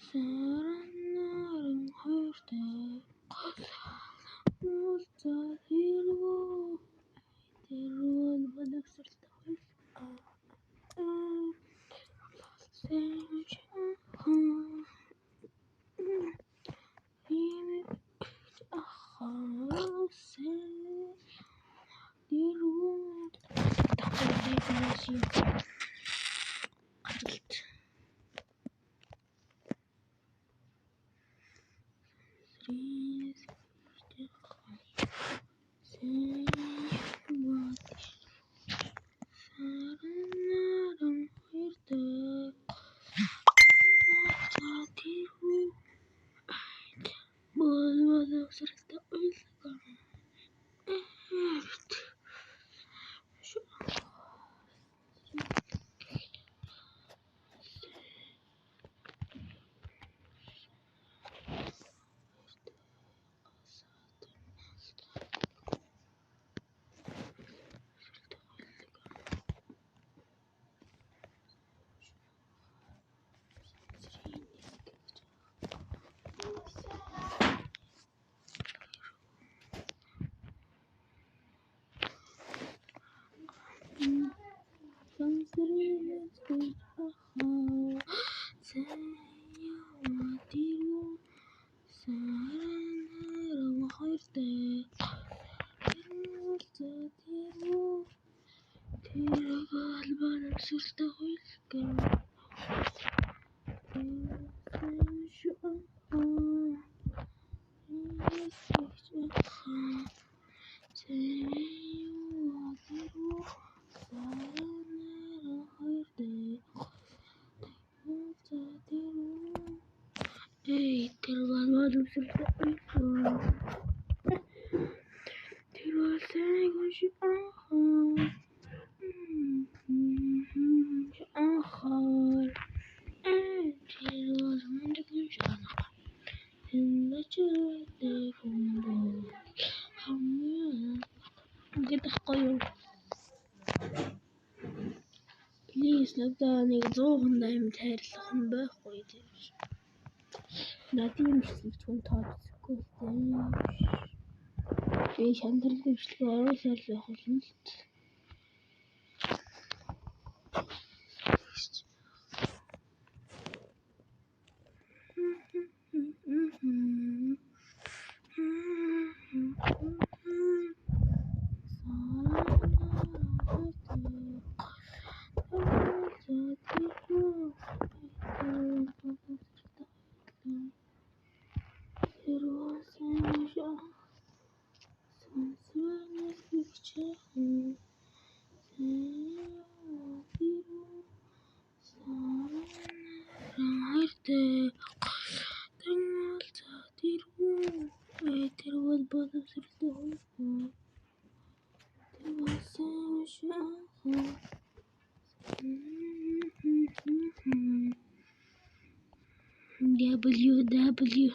Саранаран хоёртой уулзаад тэрүүл боловсролтой Please надад нэг 100 хайрлах хүн байхгүй тийм. Надад имжлэгч хүн тооцохгүй тийм. Би шантарл имжлэг ороосоор л явах юм л. WW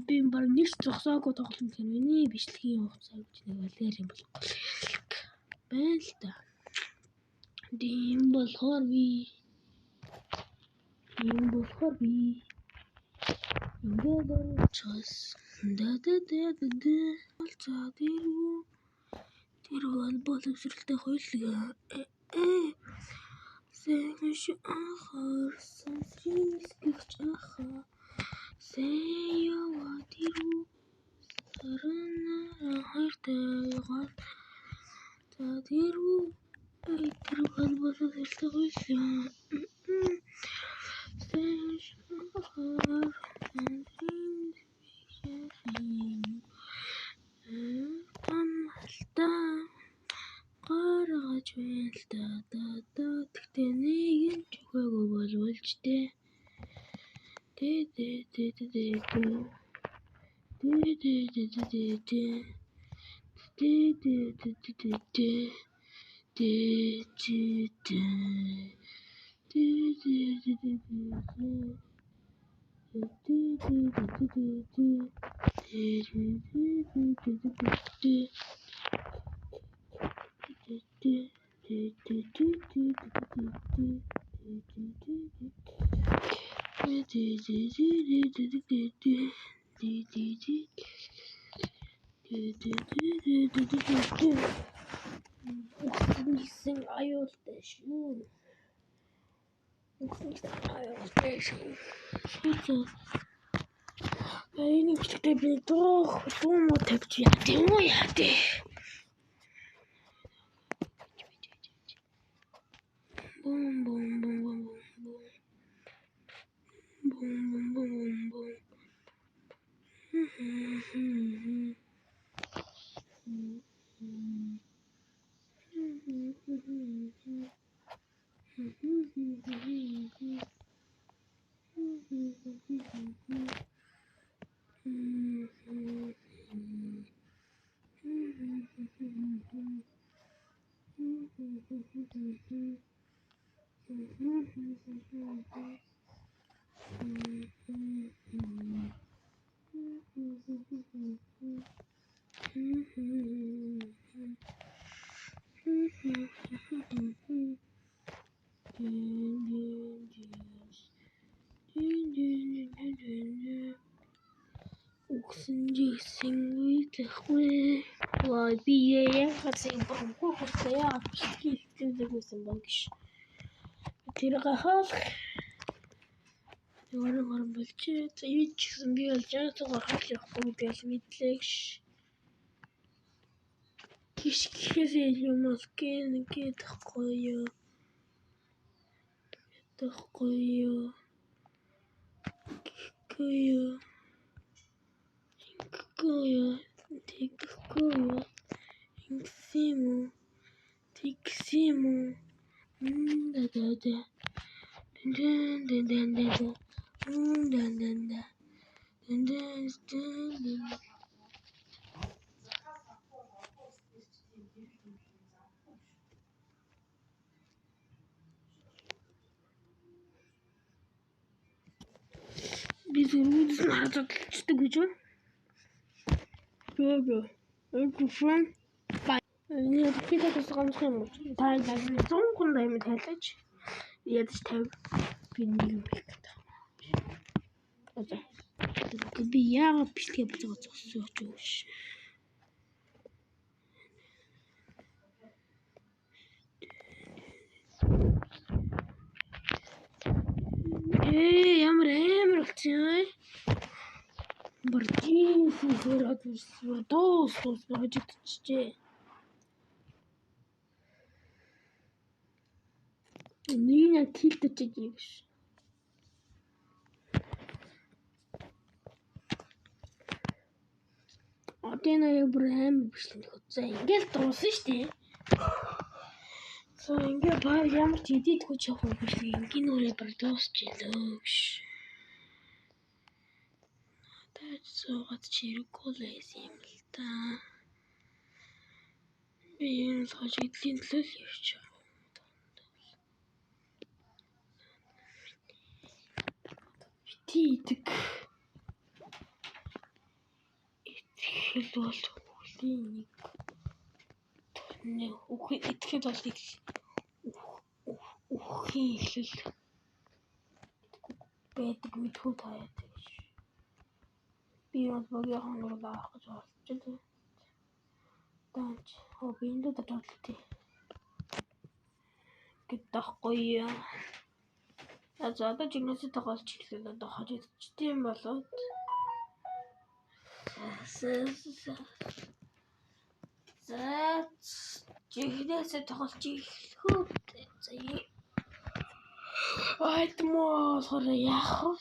би баг нэг зогсоогүй тоглоом гэх миний бичлэгийн хугацаа гэж нэг алер юм болох байна л да. Тийм болохоор би ингээд орчихс за тэр боловсралтай хоёулаа Сэвш ахар сансринских аха Сэява тиру сарана хайртайгаар тадиру тэр боловсралтай хоёулаа Сэвш ахар амалта гаргаж байна л да тэгтээ нэг юм ч өгөөгүй болволж дээ Укснисэн аюултай шүү. Энийг гэхдээ би доох юм тавьж яа дээ. Укснисэн үетэхгүй би яагаад бомбохтой яа хийхтэйгүйсэн баг ш. Тэр гахах Орон болчих. Энд ч гэсэн би болж байгаа болохгүй гэж мэдлээ ш. Кишкээс юм бол гээд тахгүй юу. Тиксимо. Biz onu harcatmıştık hocam. Böyle. Öyküsün. Я bir de kıskanmışım. Taylarını son kundayım terleç. Ядаж 50 би нэг юм хийх гэдэг. Би яагаад бичлэгээ болж байгаа зогсооч юу ш. Ямар болчихсон. Бординсээр хадварсан. Доос божигдчихжээ. Нина килтэж ийм ш. Отена яг бүр амар бичлэг хөтсөн. Ингээл дууссан шүү дээ. Ингээ баг ямар ч идэдгүй ч явах бичлэг ингийн нүрээ баг дуусчихлоо гэж. Надад суугаад чирэггүй л байсан юм л да. Би энэ хожигдлын төлөө л явж байгаа. Итгэх бол үхлийн нэг итгэхэд бол үхлийн эхлэл байдаг мэдхүү таяад гэж. Би бол богийн хоног авах гэж болчихлоо. Данч хоббинд дөрөлтэй. Гэдэггүй яа. За одоо жигнэсээ тоглож ирлээ одоо хожигдчихдээ юм болоод. За жигнэсээ тоглож ирлээ. За айтмоо сор яах вэ?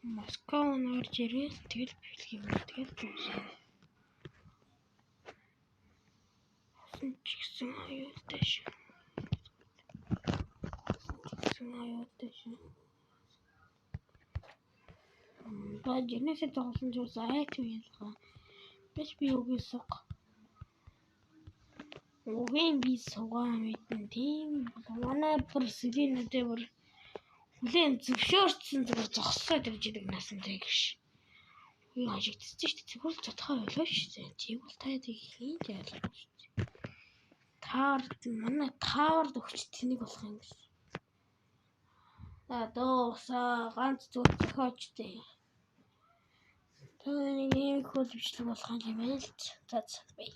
Москва норж ирээд тэгэл бэлгийн тэгэл дуусаа. Чигсэн аюултай шүү. Бажинээсээ тоглосон ч бас айтм ялгаа. Биш би үгүй суг. Угийн би сугаа мэдэн тийм манай пресиденттэй бүр хүлэн зөвшөөрсөн зүгээр зогсоод явж идэг насантай гэж. Би хажигдчихсэн шүү дээ. Зүгээр л тодорхой болоо шүү дээ. Чи бол таад хийн яалаа шүү дээ. Манай таард өгч тэнийг болох юм гэсэн. За доосаа ганц зүгээр зохиочтой. Таны ийм хөл бичлэг болох юм байна л. За бай.